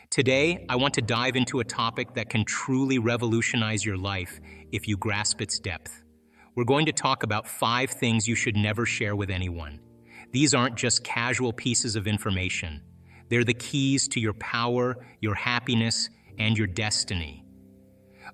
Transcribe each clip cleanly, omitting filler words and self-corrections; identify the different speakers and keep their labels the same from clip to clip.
Speaker 1: Today, I want to dive into a topic that can truly revolutionize your life if you grasp its depth. We're going to talk about 5 things you should never share with anyone. These aren't just casual pieces of information. They're the keys to your power, your happiness, and your destiny.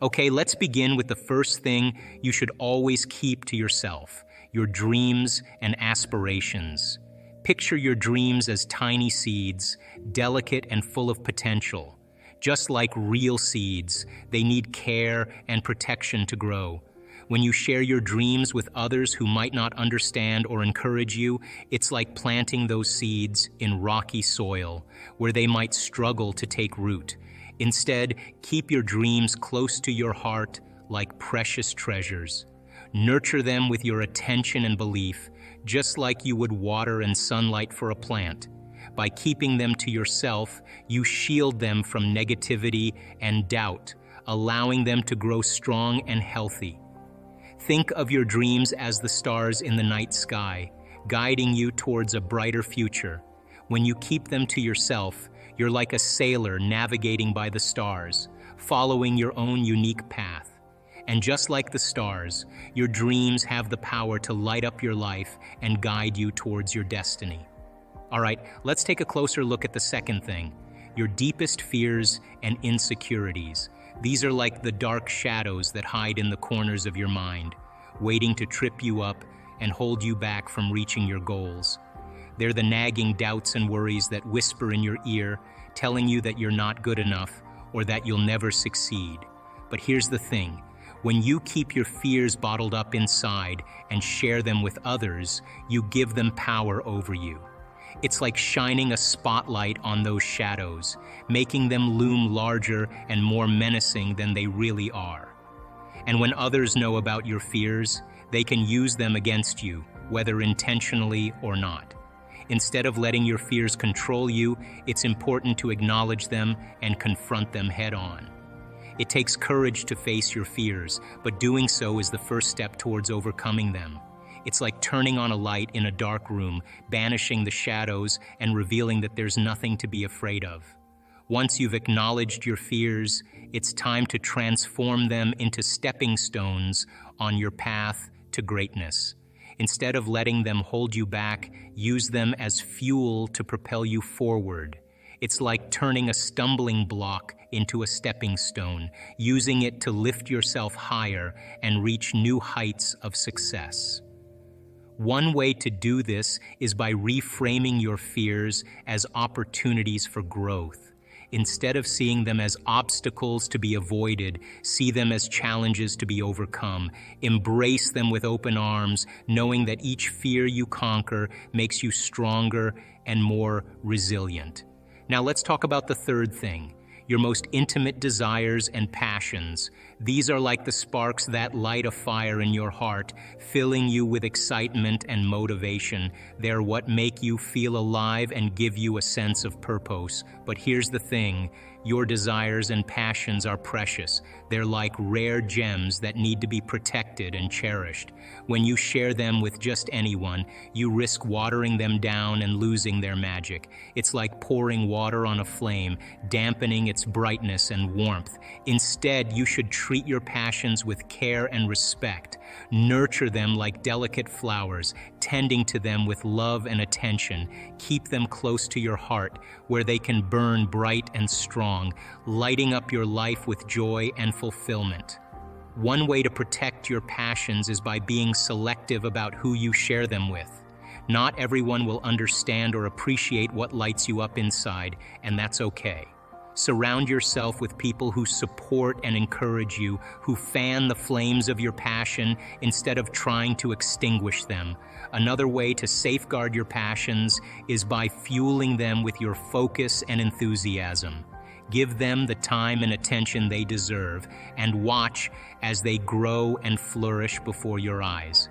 Speaker 1: Okay, let's begin with the first thing you should always keep to yourself: your dreams and aspirations. Picture your dreams as tiny seeds, delicate and full of potential. Just like real seeds, they need care and protection to grow. When you share your dreams with others who might not understand or encourage you, it's like planting those seeds in rocky soil, where they might struggle to take root. Instead, keep your dreams close to your heart like precious treasures. Nurture them with your attention and belief, just like you would water and sunlight for a plant. By keeping them to yourself, you shield them from negativity and doubt, allowing them to grow strong and healthy. Think of your dreams as the stars in the night sky, guiding you towards a brighter future. When you keep them to yourself, you're like a sailor navigating by the stars, following your own unique path. And just like the stars, your dreams have the power to light up your life and guide you towards your destiny. All right, let's take a closer look at the second thing: your deepest fears and insecurities. These are like the dark shadows that hide in the corners of your mind, waiting to trip you up and hold you back from reaching your goals. They're the nagging doubts and worries that whisper in your ear, telling you that you're not good enough or that you'll never succeed. But here's the thing: when you keep your fears bottled up inside and share them with others, you give them power over you. It's like shining a spotlight on those shadows, making them loom larger and more menacing than they really are. And when others know about your fears, they can use them against you, whether intentionally or not. Instead of letting your fears control you, it's important to acknowledge them and confront them head-on. It takes courage to face your fears, but doing so is the first step towards overcoming them. It's like turning on a light in a dark room, banishing the shadows and revealing that there's nothing to be afraid of. Once you've acknowledged your fears, it's time to transform them into stepping stones on your path to greatness. Instead of letting them hold you back, use them as fuel to propel you forward. It's like turning a stumbling block into a stepping stone, using it to lift yourself higher and reach new heights of success. One way to do this is by reframing your fears as opportunities for growth. Instead of seeing them as obstacles to be avoided, see them as challenges to be overcome. Embrace them with open arms, knowing that each fear you conquer makes you stronger and more resilient. Now let's talk about the third thing: your most intimate desires and passions. These are like the sparks that light a fire in your heart, filling you with excitement and motivation. They're what make you feel alive and give you a sense of purpose. But here's the thing: your desires and passions are precious. They're like rare gems that need to be protected and cherished. When you share them with just anyone, you risk watering them down and losing their magic. It's like pouring water on a flame, dampening its brightness and warmth. Instead, you should treat your passions with care and respect. Nurture them like delicate flowers, tending to them with love and attention. Keep them close to your heart, where they can burn bright and strong, lighting up your life with joy and fulfillment. One way to protect your passions is by being selective about who you share them with. Not everyone will understand or appreciate what lights you up inside, and that's okay. Surround yourself with people who support and encourage you, who fan the flames of your passion instead of trying to extinguish them. Another way to safeguard your passions is by fueling them with your focus and enthusiasm. Give them the time and attention they deserve, and watch as they grow and flourish before your eyes.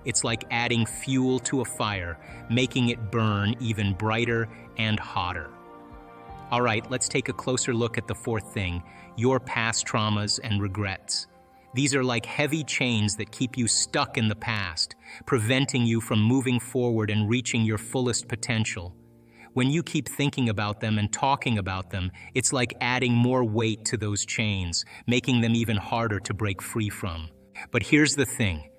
Speaker 1: It's like adding fuel to a fire, making it burn even brighter and hotter. All right, let's take a closer look at the fourth thing: your past traumas and regrets. These are like heavy chains that keep you stuck in the past, preventing you from moving forward and reaching your fullest potential. When you keep thinking about them and talking about them, it's like adding more weight to those chains, making them even harder to break free from. But here's the thing.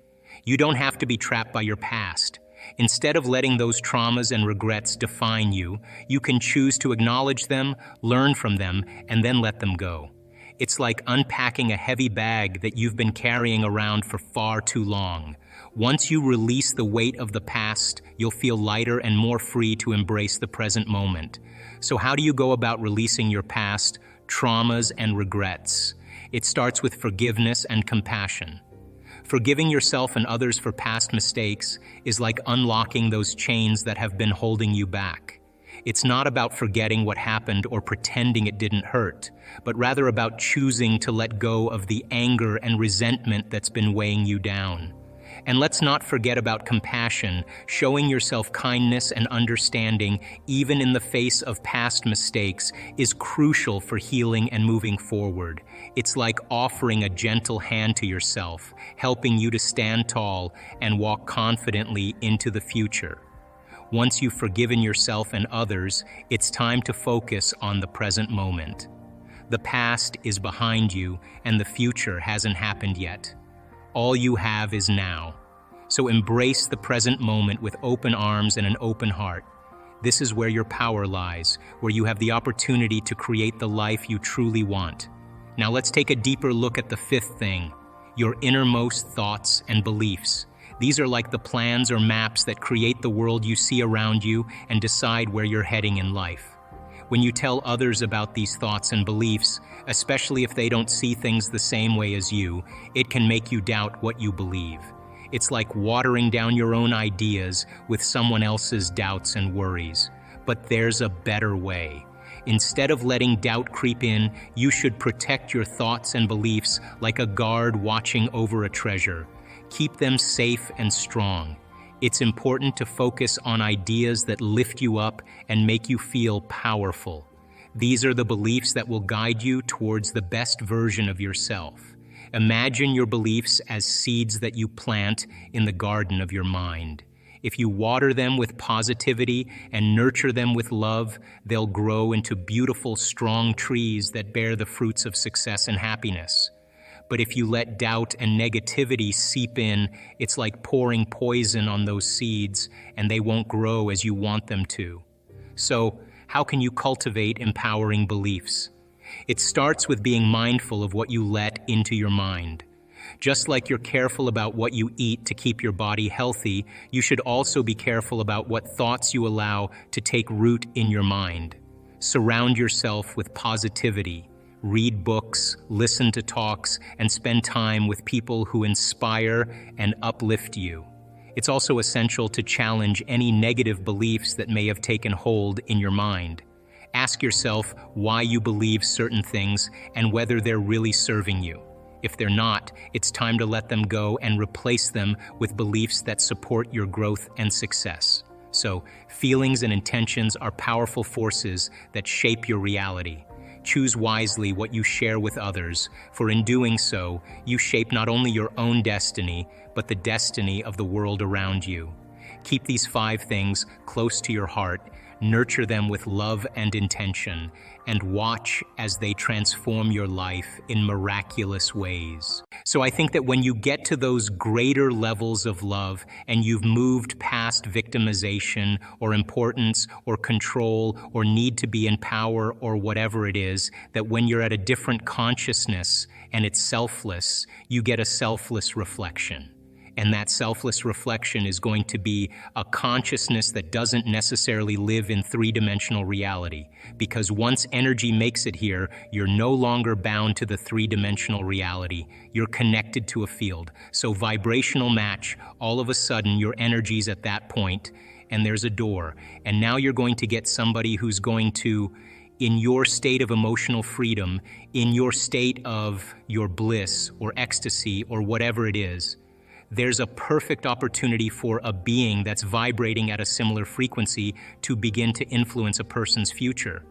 Speaker 1: You don't have to be trapped by your past. Instead of letting those traumas and regrets define you, you can choose to acknowledge them, learn from them, and then let them go. It's like unpacking a heavy bag that you've been carrying around for far too long. Once you release the weight of the past, you'll feel lighter and more free to embrace the present moment. So how do you go about releasing your past, traumas, and regrets? It starts with forgiveness and compassion. Forgiving yourself and others for past mistakes is like unlocking those chains that have been holding you back. It's not about forgetting what happened or pretending it didn't hurt, but rather about choosing to let go of the anger and resentment that's been weighing you down. And let's not forget about compassion. Showing yourself kindness and understanding, even in the face of past mistakes, is crucial for healing and moving forward. It's like offering a gentle hand to yourself, helping you to stand tall and walk confidently into the future. Once you've forgiven yourself and others, it's time to focus on the present moment. The past is behind you, and the future hasn't happened yet. All you have is now. So embrace the present moment with open arms and an open heart. This is where your power lies, where you have the opportunity to create the life you truly want. Now let's take a deeper look at the fifth thing, your innermost thoughts and beliefs. These are like the plans or maps that create the world you see around you and decide where you're heading in life. When you tell others about these thoughts and beliefs, especially if they don't see things the same way as you, it can make you doubt what you believe. It's like watering down your own ideas with someone else's doubts and worries. But there's a better way. Instead of letting doubt creep in, you should protect your thoughts and beliefs like a guard watching over a treasure. Keep them safe and strong. It's important to focus on ideas that lift you up and make you feel powerful. These are the beliefs that will guide you towards the best version of yourself. Imagine your beliefs as seeds that you plant in the garden of your mind. If you water them with positivity and nurture them with love, they'll grow into beautiful, strong trees that bear the fruits of success and happiness. But if you let doubt and negativity seep in, it's like pouring poison on those seeds, and they won't grow as you want them to. So, how can you cultivate empowering beliefs? It starts with being mindful of what you let into your mind. Just like you're careful about what you eat to keep your body healthy, you should also be careful about what thoughts you allow to take root in your mind. Surround yourself with positivity. Read books, listen to talks, and spend time with people who inspire and uplift you. It's also essential to challenge any negative beliefs that may have taken hold in your mind. Ask yourself why you believe certain things and whether they're really serving you. If they're not, it's time to let them go and replace them with beliefs that support your growth and success. So, feelings and intentions are powerful forces that shape your reality. Choose wisely what you share with others, for in doing so, you shape not only your own destiny, but the destiny of the world around you. Keep these 5 things close to your heart, nurture them with love and intention, and watch as they transform your life in miraculous ways. So I think that when you get to those greater levels of love and you've moved past victimization or importance or control or need to be in power or whatever it is, that when you're at a different consciousness and it's selfless, you get a selfless reflection. And that selfless reflection is going to be a consciousness that doesn't necessarily live in 3-dimensional reality. Because once energy makes it here, you're no longer bound to the 3-dimensional reality. You're connected to a field. So vibrational match, all of a sudden your energy's at that point, and there's a door. And now you're going to get somebody who's going to, in your state of emotional freedom, in your state of your bliss or ecstasy or whatever it is, there's a perfect opportunity for a being that's vibrating at a similar frequency to begin to influence a person's future.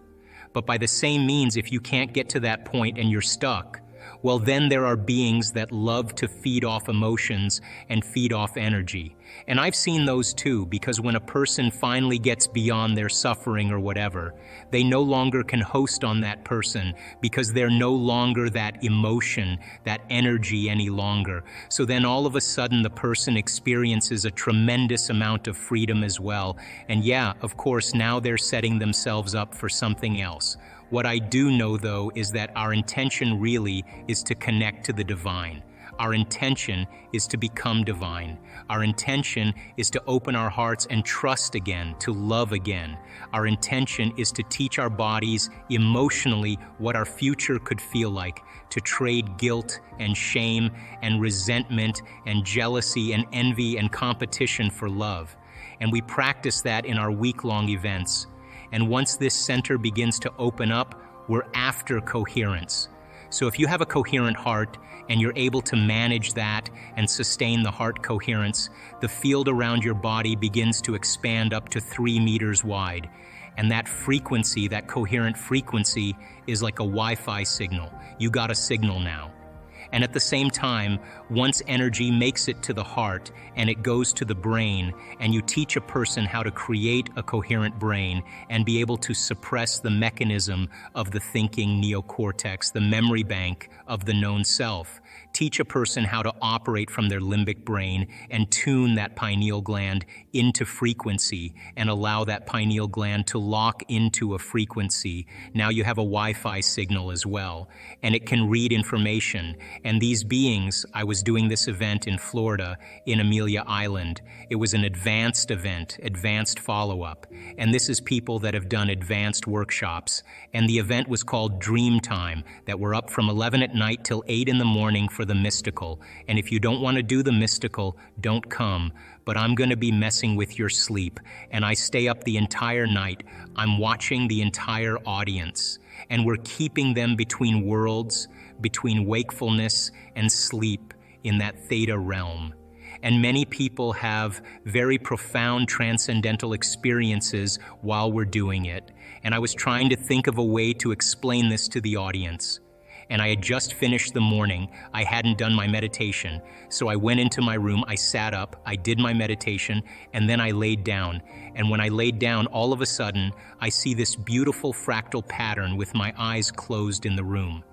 Speaker 1: But by the same means, if you can't get to that point and you're stuck, Well, then there are beings that love to feed off emotions and feed off energy. And I've seen those too, because when a person finally gets beyond their suffering or whatever, they no longer can host on that person because they're no longer that emotion, that energy any longer. So then all of a sudden the person experiences a tremendous amount of freedom as well. And yeah, of course, now they're setting themselves up for something else. What I do know, though, is that our intention really is to connect to the divine. Our intention is to become divine. Our intention is to open our hearts and trust again, to love again. Our intention is to teach our bodies emotionally what our future could feel like, to trade guilt and shame and resentment and jealousy and envy and competition for love. And we practice that in our week-long events. And once this center begins to open up, we're after coherence. So if you have a coherent heart and you're able to manage that and sustain the heart coherence, the field around your body begins to expand up to 3 meters wide. And that frequency, that coherent frequency, is like a Wi-Fi signal. You got a signal now. And at the same time, once energy makes it to the heart and it goes to the brain, and you teach a person how to create a coherent brain and be able to suppress the mechanism of the thinking neocortex, the memory bank of the known self. Teach a person how to operate from their limbic brain and tune that pineal gland into frequency and allow that pineal gland to lock into a frequency. Now you have a Wi-Fi signal as well, and it can read information. And these beings, I was doing this event in Florida, in Amelia Island. It was an advanced event, advanced follow-up. And this is people that have done advanced workshops. And the event was called Dream Time, that we're up from 11 at night till 8 in the morning for the mystical. And if you don't want to do the mystical, don't come. But I'm going to be messing with your sleep. And I stay up the entire night. I'm watching the entire audience. And we're keeping them between worlds, between wakefulness and sleep in that theta realm. And many people have very profound transcendental experiences while we're doing it. And I was trying to think of a way to explain this to the audience. And I had just finished the morning. I hadn't done my meditation. So I went into my room, I sat up, I did my meditation, and then I laid down. And when I laid down, all of a sudden, I see this beautiful fractal pattern with my eyes closed in the room.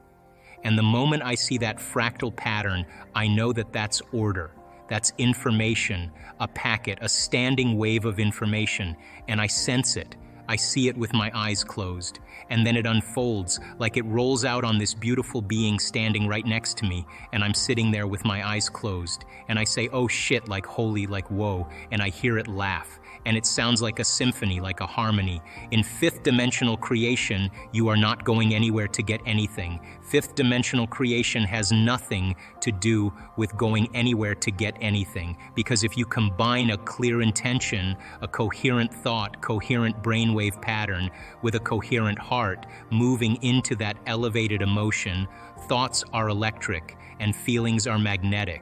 Speaker 1: And the moment I see that fractal pattern, I know that that's order. That's information, a packet, a standing wave of information, and I sense it. I see it with my eyes closed, and then it unfolds like it rolls out on this beautiful being standing right next to me, and I'm sitting there with my eyes closed, and I say, oh shit, like holy, like whoa, and I hear it laugh. And it sounds like a symphony, like a harmony. In fifth dimensional creation, you are not going anywhere to get anything. Fifth dimensional creation has nothing to do with going anywhere to get anything. Because if you combine a clear intention, a coherent thought, coherent brainwave pattern with a coherent heart moving into that elevated emotion, thoughts are electric and feelings are magnetic.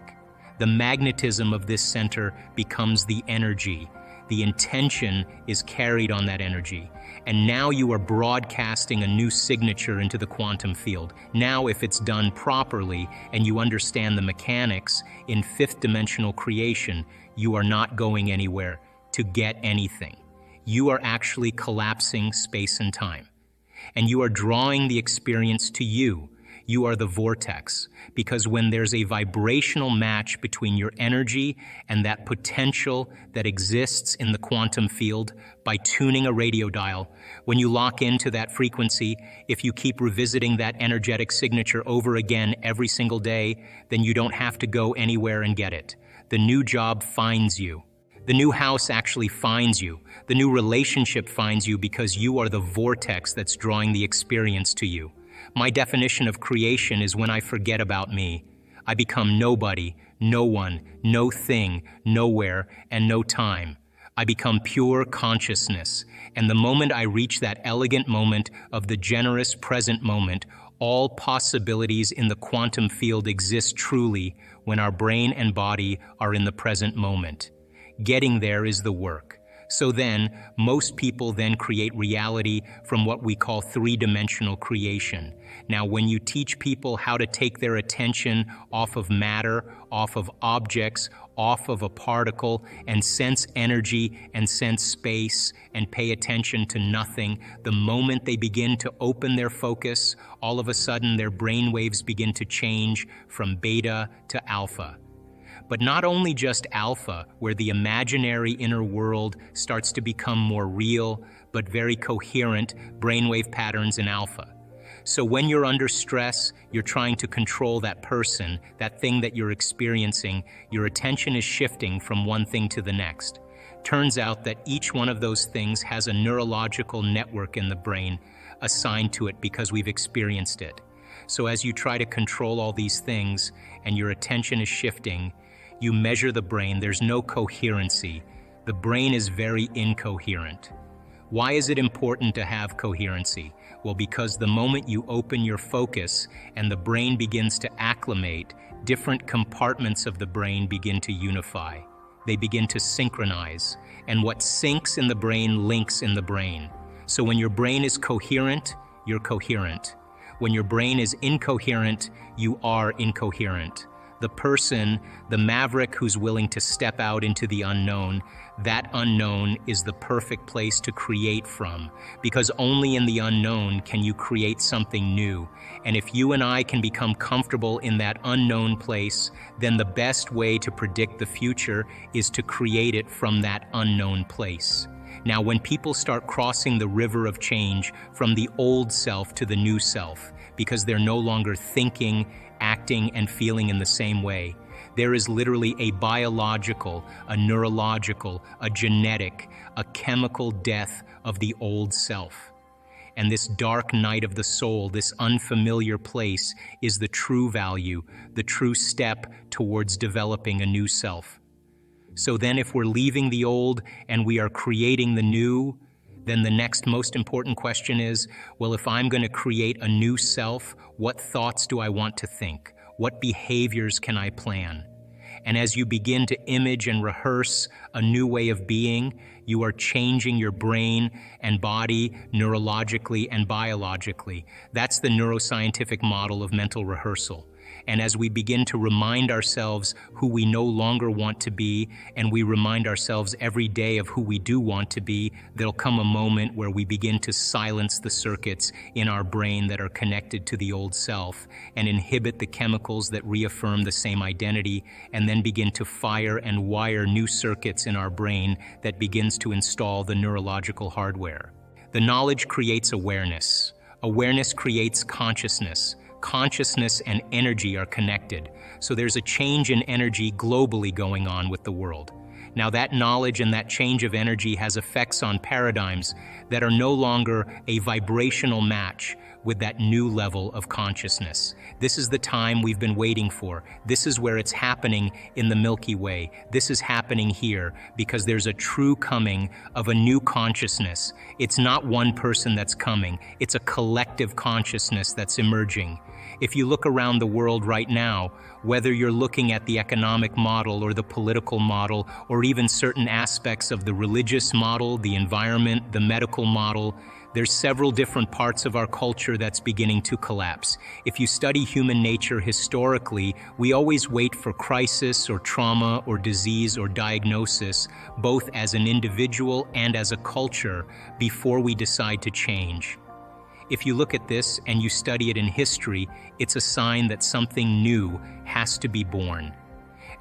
Speaker 1: The magnetism of this center becomes the energy. The intention is carried on that energy. And now you are broadcasting a new signature into the quantum field. Now, if it's done properly and you understand the mechanics in fifth dimensional creation, you are not going anywhere to get anything. You are actually collapsing space and time. And you are drawing the experience to you. You are the vortex, because when there's a vibrational match between your energy and that potential that exists in the quantum field by tuning a radio dial, when you lock into that frequency, if you keep revisiting that energetic signature over again every single day, then you don't have to go anywhere and get it. The new job finds you. The new house actually finds you. The new relationship finds you because you are the vortex that's drawing the experience to you. My definition of creation is when I forget about me. I become nobody, no one, no thing, nowhere, and no time. I become pure consciousness. And the moment I reach that elegant moment of the generous present moment, all possibilities in the quantum field exist truly when our brain and body are in the present moment. Getting there is the work. So then, most people then create reality from what we call three-dimensional creation. Now, when you teach people how to take their attention off of matter, off of objects, off of a particle, and sense energy and sense space, and pay attention to nothing, the moment they begin to open their focus, all of a sudden their brain waves begin to change from beta to alpha. But not only just alpha, where the imaginary inner world starts to become more real, but very coherent brainwave patterns in alpha. So when you're under stress, you're trying to control that person, that thing that you're experiencing, your attention is shifting from one thing to the next. Turns out that each one of those things has a neurological network in the brain assigned to it because we've experienced it. So as you try to control all these things and your attention is shifting, you measure the brain, there's no coherency. The brain is very incoherent. Why is it important to have coherency? Well, because the moment you open your focus and the brain begins to acclimate, different compartments of the brain begin to unify. They begin to synchronize, and what syncs in the brain links in the brain. So when your brain is coherent, you're coherent. When your brain is incoherent, you are incoherent. The person, the maverick who's willing to step out into the unknown, that unknown is the perfect place to create from, because only in the unknown can you create something new. And if you and I can become comfortable in that unknown place, then the best way to predict the future is to create it from that unknown place. Now, when people start crossing the river of change from the old self to the new self, because they're no longer thinking, acting, and feeling in the same way, there is literally a biological, a neurological, a genetic, a chemical death of the old self. And this dark night of the soul, this unfamiliar place, is the true value, the true step towards developing a new self. So then if we're leaving the old and we are creating the new, then the next most important question is, well, if I'm going to create a new self, what thoughts do I want to think? What behaviors can I plan? And as you begin to image and rehearse a new way of being, you are changing your brain and body neurologically and biologically. That's the neuroscientific model of mental rehearsal. And as we begin to remind ourselves who we no longer want to be, and we remind ourselves every day of who we do want to be, there'll come a moment where we begin to silence the circuits in our brain that are connected to the old self and inhibit the chemicals that reaffirm the same identity, and then begin to fire and wire new circuits in our brain that begins to install the neurological hardware. The knowledge creates awareness. Awareness creates consciousness. Consciousness and energy are connected, so there's a change in energy globally going on with the world. Now that knowledge and that change of energy has effects on paradigms that are no longer a vibrational match with that new level of consciousness. This is the time we've been waiting for. This is where it's happening in the Milky Way. This is happening here because there's a true coming of a new consciousness. It's not one person that's coming. It's a collective consciousness that's emerging. If you look around the world right now, whether you're looking at the economic model or the political model, or even certain aspects of the religious model, the environment, the medical model, there's several different parts of our culture that's beginning to collapse. If you study human nature historically, we always wait for crisis or trauma or disease or diagnosis, both as an individual and as a culture, before we decide to change. If you look at this and you study it in history, it's a sign that something new has to be born.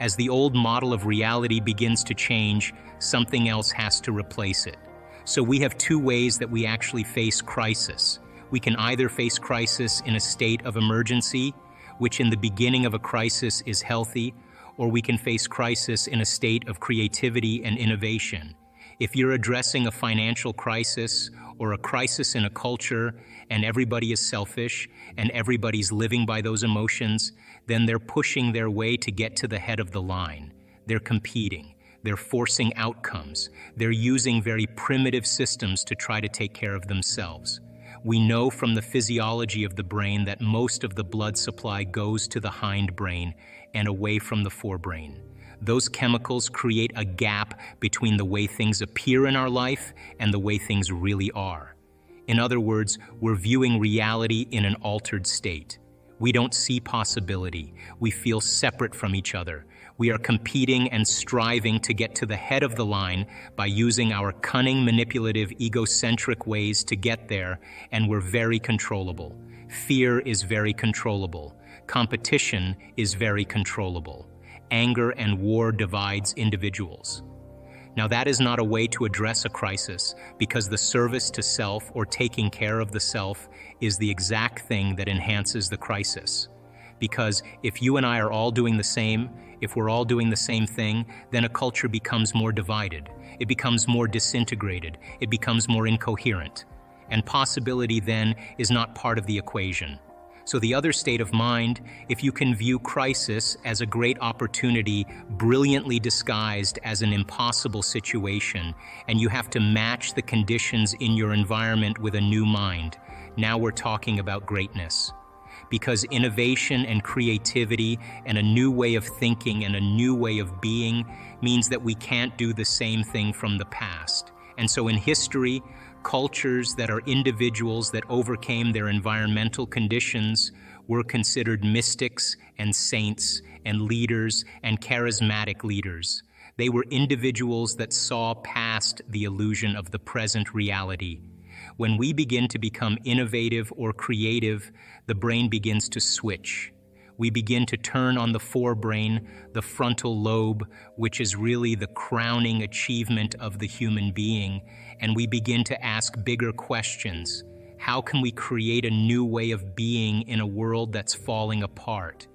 Speaker 1: As the old model of reality begins to change, something else has to replace it. So we have two ways that we actually face crisis. We can either face crisis in a state of emergency, which in the beginning of a crisis is healthy, or we can face crisis in a state of creativity and innovation. If you're addressing a financial crisis or a crisis in a culture and everybody is selfish and everybody's living by those emotions, then they're pushing their way to get to the head of the line. They're competing. They're forcing outcomes. They're using very primitive systems to try to take care of themselves. We know from the physiology of the brain that most of the blood supply goes to the hindbrain and away from the forebrain. those chemicals create a gap between the way things appear in our life and the way things really are. In other words, we're viewing reality in an altered state. We don't see possibility. We feel separate from each other. We are competing and striving to get to the head of the line by using our cunning, manipulative, egocentric ways to get there, and we're very controllable. Fear is very controllable. Competition is very controllable. Anger and war divides individuals. Now, that is not a way to address a crisis, because the service to self or taking care of the self is the exact thing that enhances the crisis. Because if you and I are all doing the same, if we're all doing the same thing, then a culture becomes more divided. It becomes more disintegrated. It becomes more incoherent. And possibility then is not part of the equation. So the other state of mind, if you can view crisis as a great opportunity brilliantly disguised as an impossible situation, and you have to match the conditions in your environment with a new mind, now we're talking about greatness. Because innovation and creativity and a new way of thinking and a new way of being means that we can't do the same thing from the past. And so in history, cultures that are individuals that overcame their environmental conditions were considered mystics and saints and leaders and charismatic leaders. They were individuals that saw past the illusion of the present reality. When we begin to become innovative or creative, the brain begins to switch. We begin to turn on the forebrain, the frontal lobe, which is really the crowning achievement of the human being, and we begin to ask bigger questions. How can we create a new way of being in a world that's falling apart?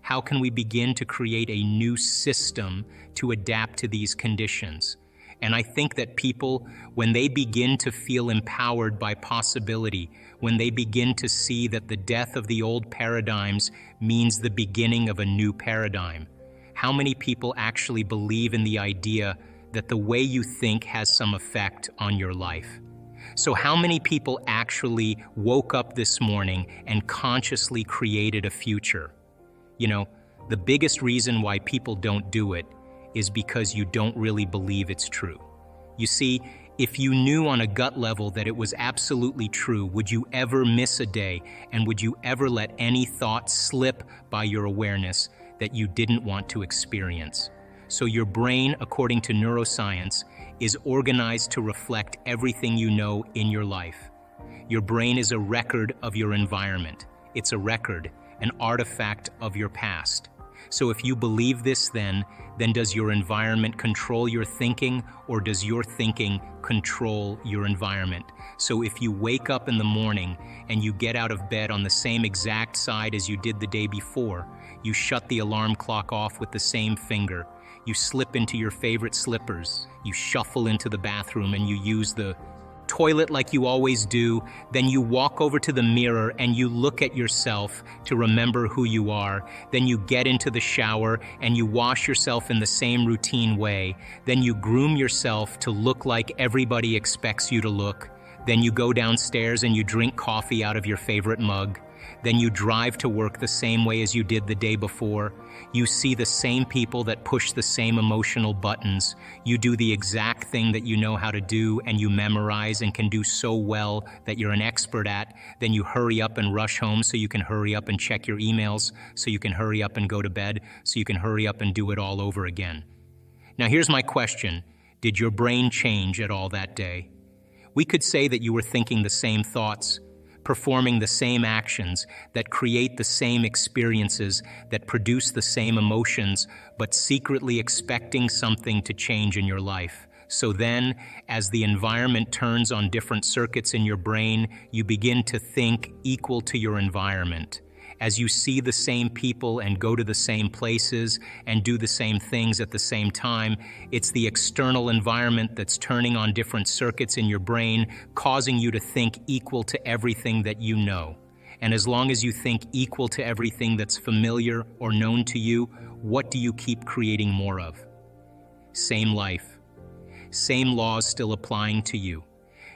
Speaker 1: How can we begin to create a new system to adapt to these conditions? And I think that people, when they begin to feel empowered by possibility, when they begin to see that the death of the old paradigms means the beginning of a new paradigm, how many people actually believe in the idea that the way you think has some effect on your life? So how many people actually woke up this morning and consciously created a future? You know, the biggest reason why people don't do it is because you don't really believe it's true. You see, if you knew on a gut level that it was absolutely true, would you ever miss a day, and would you ever let any thought slip by your awareness that you didn't want to experience? So your brain, according to neuroscience, is organized to reflect everything you know in your life. Your brain is a record of your environment. It's a record, an artifact of your past. So if you believe this, then does your environment control your thinking, or does your thinking control your environment? So if you wake up in the morning and you get out of bed on the same exact side as you did the day before, you shut the alarm clock off with the same finger, you slip into your favorite slippers, you shuffle into the bathroom and you use the toilet like you always do, then you walk over to the mirror and you look at yourself to remember who you are, then you get into the shower and you wash yourself in the same routine way, then you groom yourself to look like everybody expects you to look, then you go downstairs and you drink coffee out of your favorite mug, then you drive to work the same way as you did the day before. You see the same people that push the same emotional buttons. You do the exact thing that you know how to do and you memorize and can do so well that you're an expert at. Then you hurry up and rush home so you can hurry up and check your emails, so you can hurry up and go to bed, so you can hurry up and do it all over again. Now here's my question. Did your brain change at all that day? We could say that you were thinking the same thoughts, performing the same actions that create the same experiences, that produce the same emotions, but secretly expecting something to change in your life. So then, as the environment turns on different circuits in your brain, you begin to think equal to your environment. As you see the same people and go to the same places and do the same things at the same time, it's the external environment that's turning on different circuits in your brain, causing you to think equal to everything that you know. And as long as you think equal to everything that's familiar or known to you, what do you keep creating more of? Same life. Same laws still applying to you.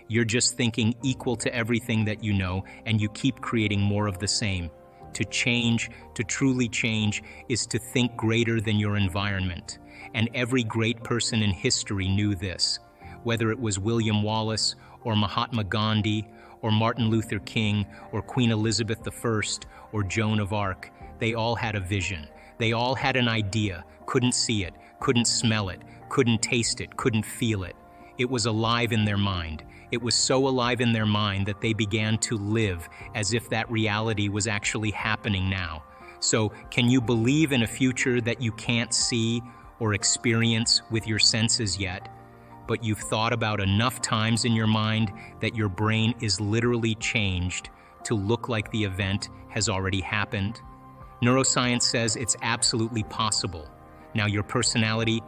Speaker 1: You're just thinking equal to everything that you know, and you keep creating more of the same. To change, to truly change, is to think greater than your environment. And every great person in history knew this. Whether it was William Wallace, or Mahatma Gandhi, or Martin Luther King, or Queen Elizabeth I, or Joan of Arc, they all had a vision. They all had an idea, couldn't see it, couldn't smell it, couldn't taste it, couldn't feel it. It was alive in their mind. It was so alive in their mind that they began to live as if that reality was actually happening now. So, can you believe in a future that you can't see or experience with your senses yet, but you've thought about enough times in your mind that your brain is literally changed to look like the event has already happened? Neuroscience says it's absolutely possible. Now, your personality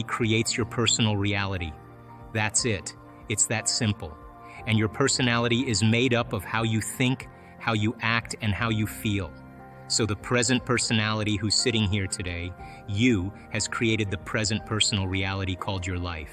Speaker 1: creates your personal reality. That's it. It's that simple. And your personality is made up of how you think, how you act, and how you feel. So the present personality who's sitting here today, you, has created the present personal reality called your life.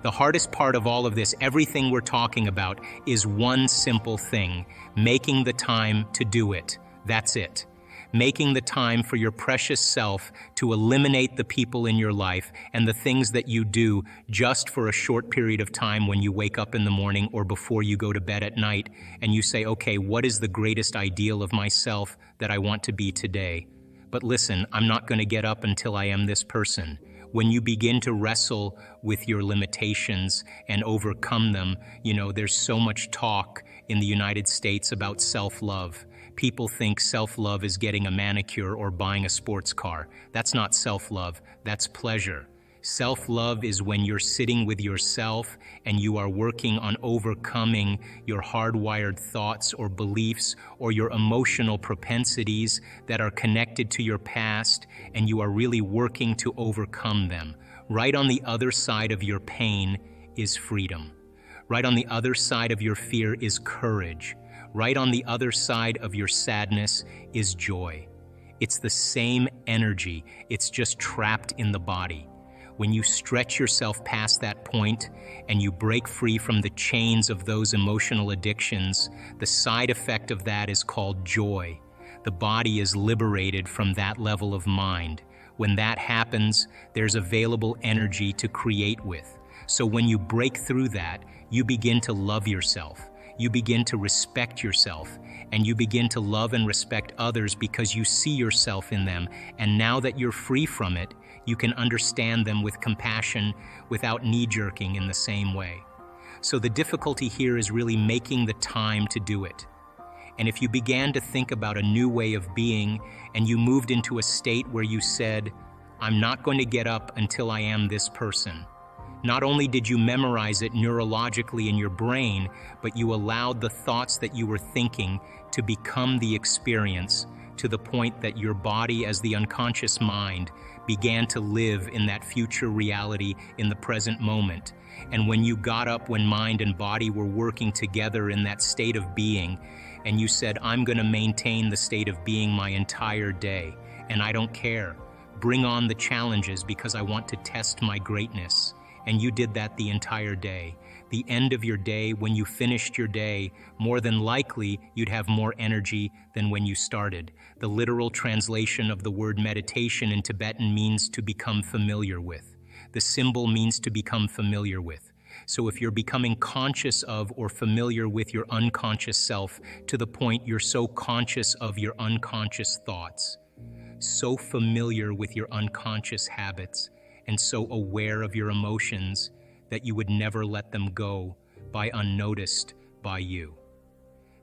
Speaker 1: The hardest part of all of this, everything we're talking about, is one simple thing: making the time to do it. That's it. Making the time for your precious self to eliminate the people in your life and the things that you do just for a short period of time when you wake up in the morning or before you go to bed at night, and you say, okay, what is the greatest ideal of myself that I want to be today? But listen, I'm not going to get up until I am this person. When you begin to wrestle with your limitations and overcome them, there's so much talk in the United States about self-love. People think self-love is getting a manicure or buying a sports car. That's not self-love, that's pleasure. Self-love is when you're sitting with yourself and you are working on overcoming your hardwired thoughts or beliefs or your emotional propensities that are connected to your past, and you are really working to overcome them. Right on the other side of your pain is freedom. Right on the other side of your fear is courage. Right on the other side of your sadness is joy. It's the same energy, it's just trapped in the body. When you stretch yourself past that point and you break free from the chains of those emotional addictions, the side effect of that is called joy. The body is liberated from that level of mind. When that happens, there's available energy to create with. So when you break through that, you begin to love yourself. You begin to respect yourself, and you begin to love and respect others because you see yourself in them. And now that you're free from it, you can understand them with compassion without knee-jerking in the same way. So the difficulty here is really making the time to do it. And if you began to think about a new way of being and you moved into a state where you said, I'm not going to get up until I am this person. Not only did you memorize it neurologically in your brain, but you allowed the thoughts that you were thinking to become the experience, to the point that your body, as the unconscious mind, began to live in that future reality in the present moment. And when you got up, when mind and body were working together in that state of being, and you said, I'm going to maintain the state of being my entire day, and I don't care. Bring on the challenges because I want to test my greatness. And you did that the entire day. The end of your day, when you finished your day, more than likely you'd have more energy than when you started. The literal translation of the word meditation in Tibetan means to become familiar with. The symbol means to become familiar with. So if you're becoming conscious of or familiar with your unconscious self to the point you're so conscious of your unconscious thoughts, so familiar with your unconscious habits, and so aware of your emotions that you would never let them go by unnoticed by you.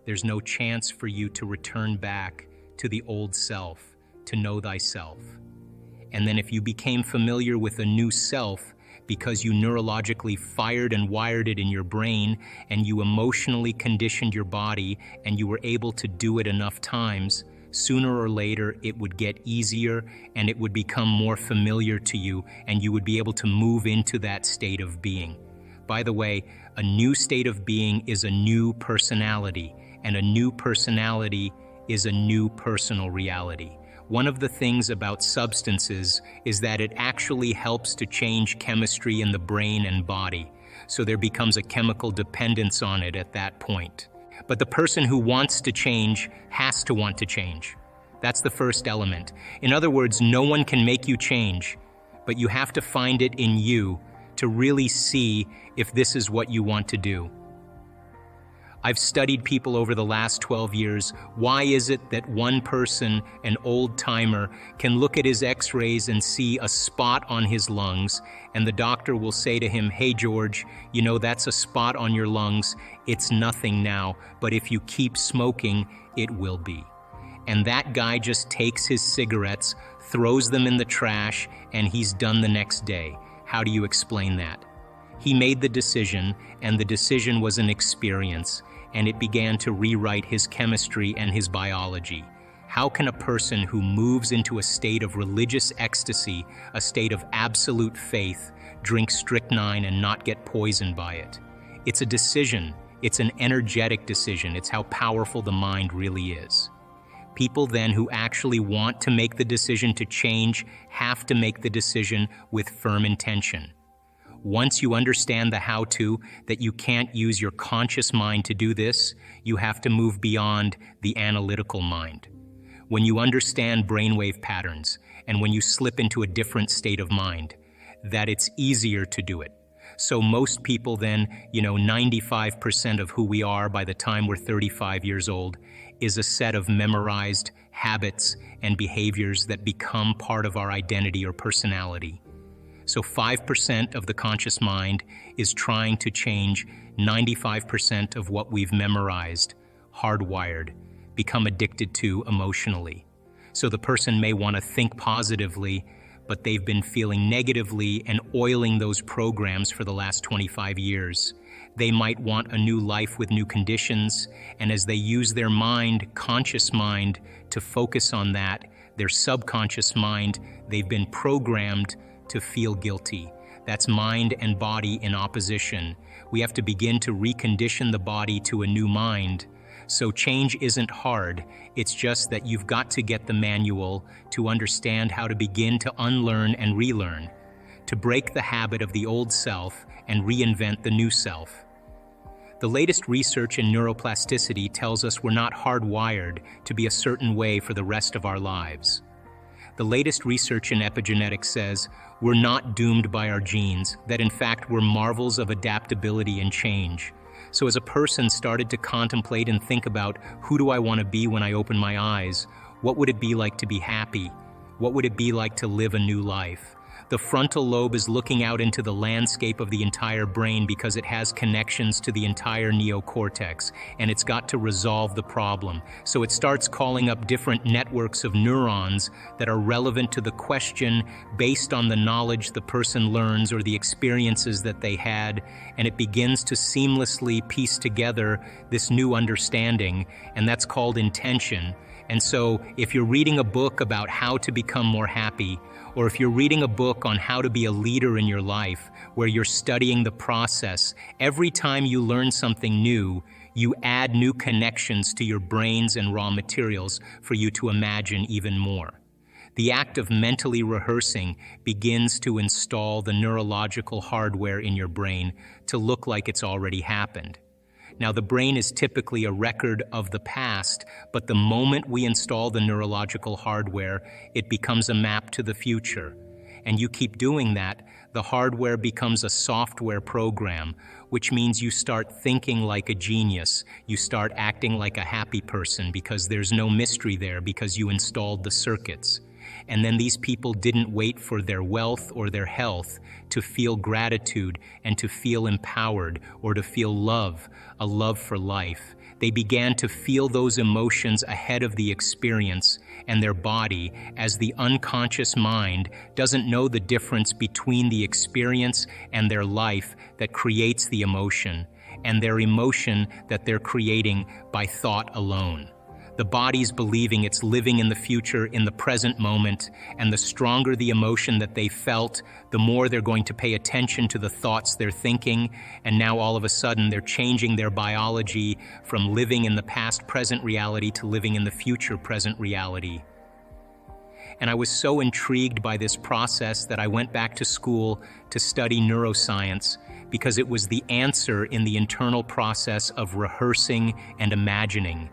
Speaker 1: There's no chance for you to return back to the old self, to know thyself. And then if you became familiar with a new self because you neurologically fired and wired it in your brain and you emotionally conditioned your body and you were able to do it enough times, sooner or later it would get easier and it would become more familiar to you and you would be able to move into that state of being. By the way, a new state of being is a new personality, and a new personality is a new personal reality. One of the things about substances is that it actually helps to change chemistry in the brain and body, so there becomes a chemical dependence on it at that point. But the person who wants to change has to want to change. That's the first element. In other words, no one can make you change, but you have to find it in you to really see if this is what you want to do. I've studied people over the last 12 years. Why is it that one person, an old-timer, can look at his x-rays and see a spot on his lungs, and the doctor will say to him, "Hey, George, you know, that's a spot on your lungs. It's nothing now, but if you keep smoking, it will be." And that guy just takes his cigarettes, throws them in the trash, and he's done the next day. How do you explain that? He made the decision, and the decision was an experience, and it began to rewrite his chemistry and his biology. How can a person who moves into a state of religious ecstasy, a state of absolute faith, drink strychnine and not get poisoned by it? It's a decision. It's an energetic decision. It's how powerful the mind really is. People then who actually want to make the decision to change have to make the decision with firm intention. Once you understand the how-to, that you can't use your conscious mind to do this, you have to move beyond the analytical mind. When you understand brainwave patterns, and when you slip into a different state of mind, that it's easier to do it. So most people then, 95% of who we are by the time we're 35 years old is a set of memorized habits and behaviors that become part of our identity or personality. So 5% of the conscious mind is trying to change 95% of what we've memorized, hardwired, become addicted to emotionally. So the person may want to think positively, but they've been feeling negatively and oiling those programs for the last 25 years. They might want a new life with new conditions, and as they use their mind, conscious mind, to focus on that, their subconscious mind, they've been programmed to feel guilty. That's mind and body in opposition. We have to begin to recondition the body to a new mind. So change isn't hard. It's just that you've got to get the manual to understand how to begin to unlearn and relearn, to break the habit of the old self and reinvent the new self. The latest research in neuroplasticity tells us we're not hardwired to be a certain way for the rest of our lives. The latest research in epigenetics says we're not doomed by our genes, that in fact we're marvels of adaptability and change. So as a person started to contemplate and think about, who do I want to be when I open my eyes? What would it be like to be happy? What would it be like to live a new life? The frontal lobe is looking out into the landscape of the entire brain because it has connections to the entire neocortex, and it's got to resolve the problem. So it starts calling up different networks of neurons that are relevant to the question based on the knowledge the person learns or the experiences that they had, and it begins to seamlessly piece together this new understanding, and that's called intention. And so if you're reading a book about how to become more happy, or if you're reading a book on how to be a leader in your life, where you're studying the process, every time you learn something new, you add new connections to your brains and raw materials for you to imagine even more. The act of mentally rehearsing begins to install the neurological hardware in your brain to look like it's already happened. Now, the brain is typically a record of the past, but the moment we install the neurological hardware, it becomes a map to the future. And you keep doing that, the hardware becomes a software program, which means you start thinking like a genius. You start acting like a happy person because there's no mystery there because you installed the circuits. And then these people didn't wait for their wealth or their health to feel gratitude and to feel empowered or to feel love, a love for life. They began to feel those emotions ahead of the experience, and their body, as the unconscious mind, doesn't know the difference between the experience and their life that creates the emotion, and their emotion that they're creating by thought alone. The body's believing it's living in the future, in the present moment, and the stronger the emotion that they felt, the more they're going to pay attention to the thoughts they're thinking, and now all of a sudden they're changing their biology from living in the past-present reality to living in the future-present reality. And I was so intrigued by this process that I went back to school to study neuroscience because it was the answer in the internal process of rehearsing and imagining